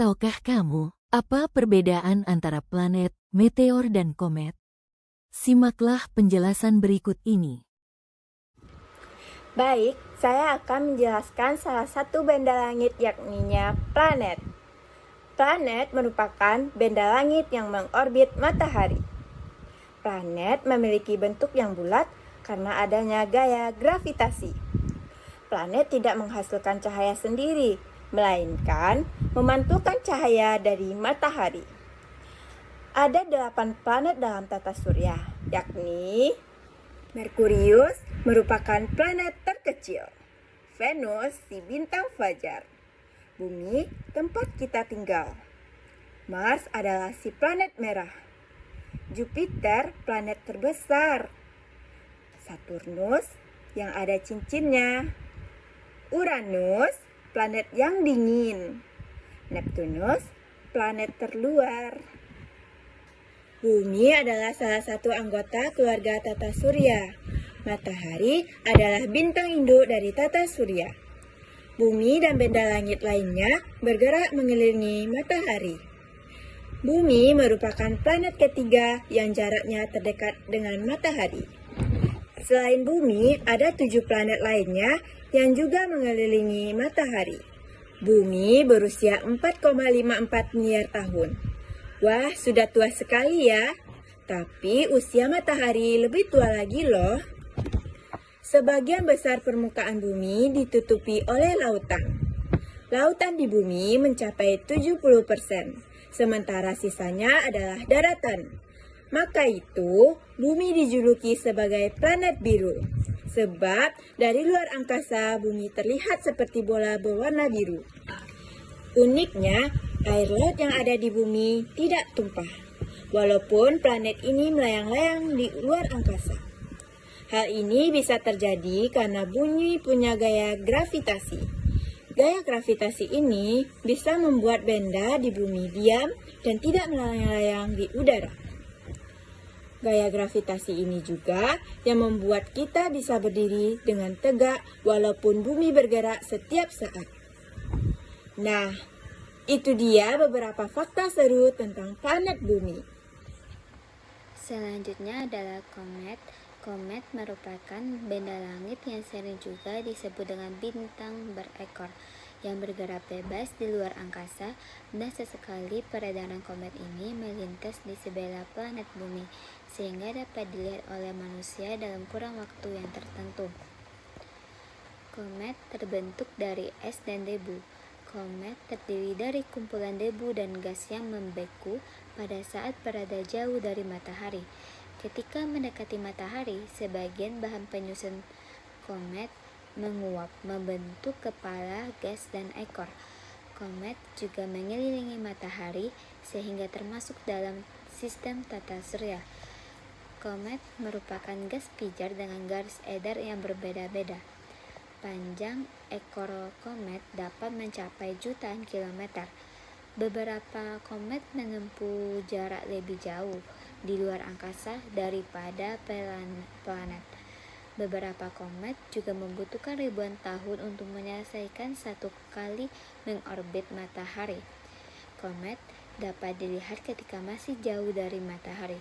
Tahukah kamu apa perbedaan antara planet, meteor, dan komet? Simaklah penjelasan berikut ini. Baik, saya akan menjelaskan salah satu benda langit yakninya planet. Planet merupakan benda langit yang mengorbit matahari. Planet memiliki bentuk yang bulat karena adanya gaya gravitasi. Planet tidak menghasilkan cahaya sendiri, melainkan memantulkan cahaya dari matahari. Ada 8 planet dalam tata surya, yakni Merkurius merupakan planet terkecil. Venus si bintang fajar. Bumi tempat kita tinggal. Mars adalah si planet merah. Jupiter planet terbesar. Saturnus yang ada cincinnya. Uranus planet yang dingin. Neptunus planet terluar. Bumi adalah salah satu anggota keluarga tata surya. Matahari adalah bintang induk dari tata surya. Bumi dan benda langit lainnya bergerak mengelilingi matahari. Bumi merupakan planet ketiga yang jaraknya terdekat dengan matahari. Selain Bumi, ada 7 planet lainnya yang juga mengelilingi matahari. Bumi berusia 4,54 miliar tahun. Wah, sudah tua sekali ya. Tapi usia matahari lebih tua lagi loh. Sebagian besar permukaan bumi ditutupi oleh lautan. Lautan di bumi mencapai 70%, sementara sisanya adalah daratan. Maka itu, bumi dijuluki sebagai planet biru. Sebab dari luar angkasa bumi terlihat seperti bola berwarna biru. Uniknya, air laut yang ada di bumi tidak tumpah, walaupun planet ini melayang-layang di luar angkasa. Hal ini bisa terjadi karena bumi punya gaya gravitasi. Gaya gravitasi ini bisa membuat benda di bumi diam dan tidak melayang-layang di udara. Gaya gravitasi ini juga yang membuat kita bisa berdiri dengan tegak walaupun bumi bergerak setiap saat. Nah, itu dia beberapa fakta seru tentang planet bumi. Selanjutnya adalah komet. Komet merupakan benda langit yang sering juga disebut dengan bintang berekor yang bergerak bebas di luar angkasa, dan sesekali peredaran komet ini melintas di sebelah planet bumi sehingga dapat dilihat oleh manusia dalam kurang waktu yang tertentu. Komet terbentuk dari es dan debu. Komet terdiri dari kumpulan debu dan gas yang membeku pada saat berada jauh dari matahari. Ketika mendekati matahari, sebagian bahan penyusun komet menguap, membentuk kepala, gas, dan ekor. Komet juga mengelilingi matahari sehingga termasuk dalam sistem tata surya. Komet merupakan gas pijar dengan garis edar yang berbeda-beda. Panjang ekor komet dapat mencapai jutaan kilometer. Beberapa komet menempuh jarak lebih jauh di luar angkasa daripada planet. Beberapa komet juga membutuhkan ribuan tahun untuk menyelesaikan satu kali mengorbit matahari. Komet dapat dilihat ketika masih jauh dari matahari.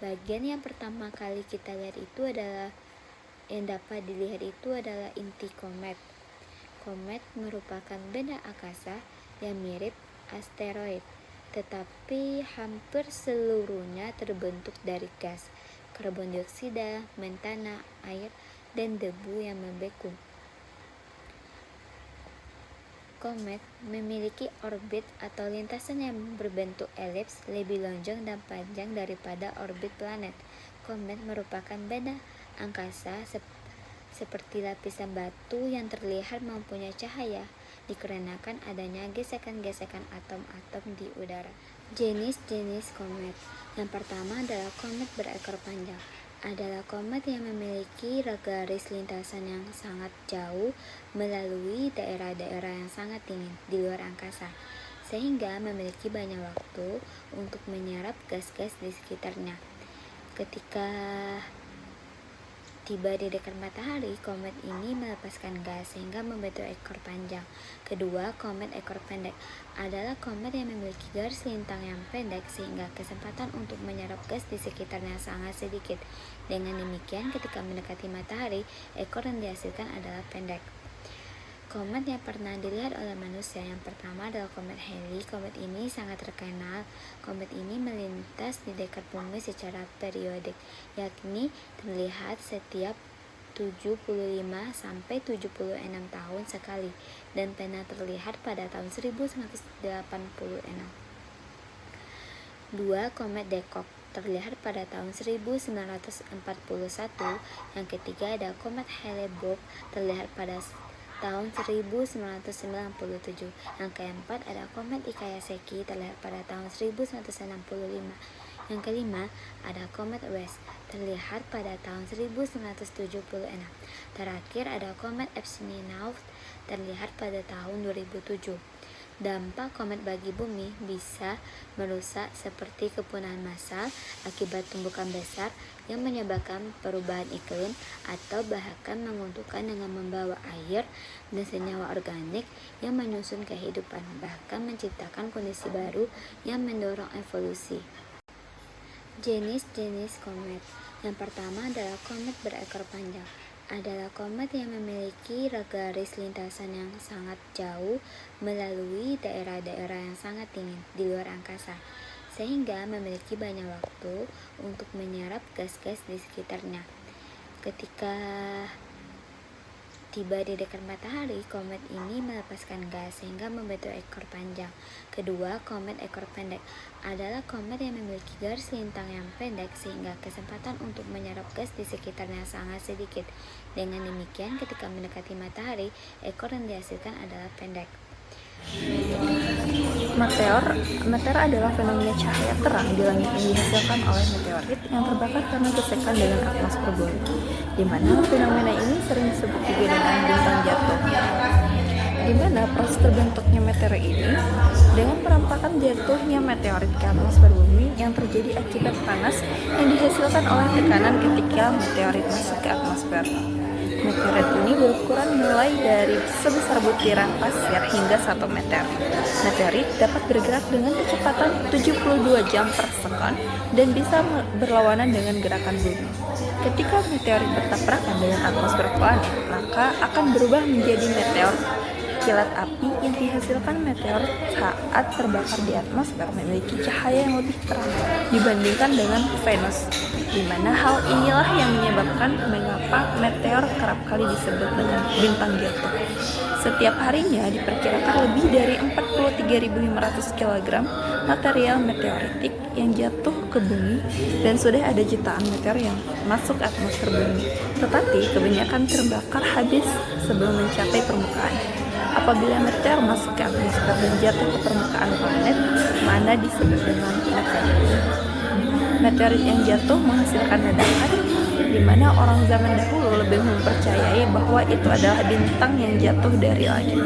Bagian yang pertama kali kita lihat itu adalah inti komet. Komet merupakan benda angkasa yang mirip asteroid, tetapi hampir seluruhnya terbentuk dari gas, karbon dioksida, metana, air, dan debu yang membeku. Komet memiliki orbit atau lintasan yang berbentuk elips lebih lonjong dan panjang daripada orbit planet. Komet merupakan benda angkasa seperti lapisan batu yang terlihat mempunyai cahaya dikarenakan adanya gesekan-gesekan atom-atom di udara. Jenis-jenis komet. Yang pertama adalah komet berekor panjang. Adalah komet yang memiliki garis lintasan yang sangat jauh melalui daerah-daerah yang sangat dingin di luar angkasa, sehingga memiliki banyak waktu untuk menyerap gas-gas di sekitarnya. Ketika Tiba di dekat matahari, komet ini melepaskan gas sehingga membentuk ekor panjang. Kedua, komet ekor pendek adalah komet yang memiliki garis lintang yang pendek sehingga kesempatan untuk menyerap gas di sekitarnya sangat sedikit. Dengan demikian, ketika mendekati matahari, ekor yang dihasilkan adalah pendek. Komet yang pernah dilihat oleh manusia yang pertama adalah komet Halley. Komet ini sangat terkenal. Komet ini melintas di dekat bumi secara periodik, yakni terlihat setiap 75 sampai 76 tahun sekali dan pernah terlihat pada tahun 1986. Dua, komet Dekok terlihat pada tahun 1941. Yang ketiga ada komet Hale-Bopp terlihat pada tahun 1997. Yang keempat ada komet Ikayaseki terlihat pada tahun 1965. Yang kelima ada komet West terlihat pada tahun 1976. Terakhir ada komet Epstein-Nauf terlihat pada tahun 2007. Dampak komet bagi bumi bisa merusak seperti kepunahan massal akibat tumbukan besar yang menyebabkan perubahan iklim atau bahkan menguntungkan dengan membawa air dan senyawa organik yang menyusun kehidupan, bahkan menciptakan kondisi baru yang mendorong evolusi. Jenis-jenis komet. Yang pertama adalah komet berekor panjang. Adalah komet yang memiliki garis lintasan yang sangat jauh melalui daerah-daerah yang sangat dingin di luar angkasa, sehingga memiliki banyak waktu untuk menyerap gas-gas di sekitarnya. Ketika tiba di dekat matahari, komet ini melepaskan gas sehingga membentuk ekor panjang. Kedua, komet ekor pendek adalah komet yang memiliki garis lintang yang pendek sehingga kesempatan untuk menyerap gas di sekitarnya sangat sedikit. Dengan demikian, ketika mendekati matahari, ekor yang dihasilkan adalah pendek. Meteor adalah fenomena cahaya terang di langit yang dihasilkan oleh meteorit yang terbakar karena gesekan dengan atmosfer bumi, di mana fenomena ini sering disebut juga dengan bintang jatuh. Di mana proses terbentuknya meteor ini dengan perampakan jatuhnya meteorit ke atmosfer bumi yang terjadi akibat panas yang dihasilkan oleh tekanan ketika meteorit masuk ke atmosfer. Meteorit ini berukuran mulai dari sebesar butiran pasir hingga 1 meter. Meteorit dapat bergerak dengan kecepatan 72 jam per sekon dan bisa berlawanan dengan gerakan bumi. Ketika meteorit bertabrakan dengan atmosfer planet, maka akan berubah menjadi meteor. Kilat api yang dihasilkan meteor saat terbakar di atmosfer memiliki cahaya yang lebih terang dibandingkan dengan Venus, di mana hal inilah yang menyebabkan mengapa meteor kerap kali disebut dengan bintang jatuh. Setiap harinya diperkirakan lebih dari 43.500 kg material meteoritik yang jatuh ke bumi dan sudah ada jutaan meteor yang masuk atmosfer bumi, tetapi kebanyakan terbakar habis sebelum mencapai permukaan. Apabila meteor masuk ke atmosfer dan jatuh ke permukaan planet, mana disebut dengan meteorit. Meteorit yang jatuh menghasilkan ledakan, di mana orang zaman dahulu lebih mempercayai bahwa itu adalah bintang yang jatuh dari langit.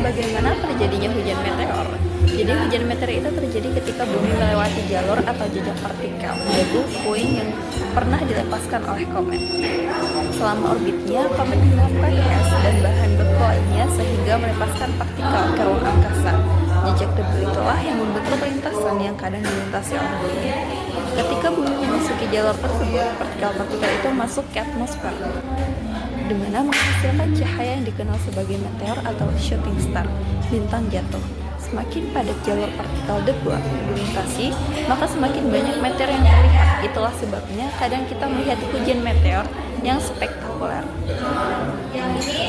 Bagaimana terjadinya hujan meteor? Jadi hujan meteor itu terjadi ketika bumi melewati jalur atau jejak partikel, yaitu puing yang pernah dilepaskan oleh komet. Selama orbitnya, komet menyebabkan es dan bahan beku lainnya sehingga melepaskan partikel ke ruang angkasa. Jejak debu itulah yang membentuk lintasan yang kadang dilintasi oleh bumi. Ketika bumi memasuki jalur tersebut, partikel-partikel itu masuk ke atmosfer, di mana menghasilkan cahaya yang dikenal sebagai meteor atau shooting star, bintang jatuh. Semakin padat jalur partikel debu dilintasi, maka semakin banyak meteor yang terlihat. Itulah sebabnya kadang kita melihat hujan meteor yang spektakuler.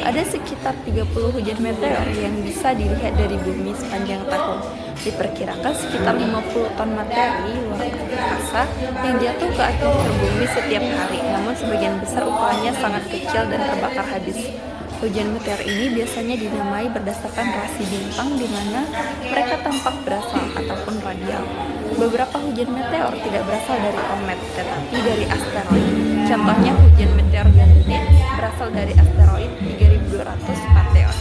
Ada sekitar 30 hujan meteor yang bisa dilihat dari bumi sepanjang tahun. Diperkirakan sekitar 50 ton materi luar angkasa yang jatuh ke atmosfer bumi setiap hari, namun sebagian besar ukurannya sangat kecil dan terbakar habis. Hujan meteor ini biasanya dinamai berdasarkan rasi bintang di mana mereka tampak berasal ataupun radial. Beberapa hujan meteor tidak berasal dari komet, tetapi dari asteroid. Contohnya hujan meteor Ganymede berasal dari asteroid 3200 Pantheon.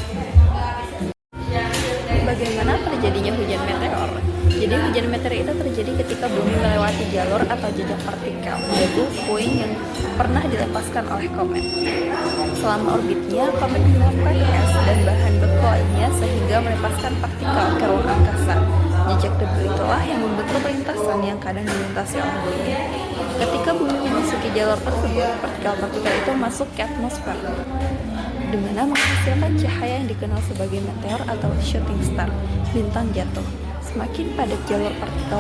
bagaimana terjadinya hujan meteor? Jadi hujan meteor itu terjadi ketika bumi melewati jalur atau jejak partikel, yaitu puing yang pernah dilepaskan oleh komet. Selama orbitnya, komet menyebabkan es dan bahan beku lainnya sehingga melepaskan partikel ke ruang angkasa. Jejak debu itulah yang membentuk lintasan yang kadang dilintasi oleh bumi. Ketika bumi memasuki jalur tersebut, partikel-partikel itu masuk ke atmosfer, di mana menghasilkan cahaya yang dikenal sebagai meteor atau shooting star, bintang jatuh. Semakin padat jalur partikel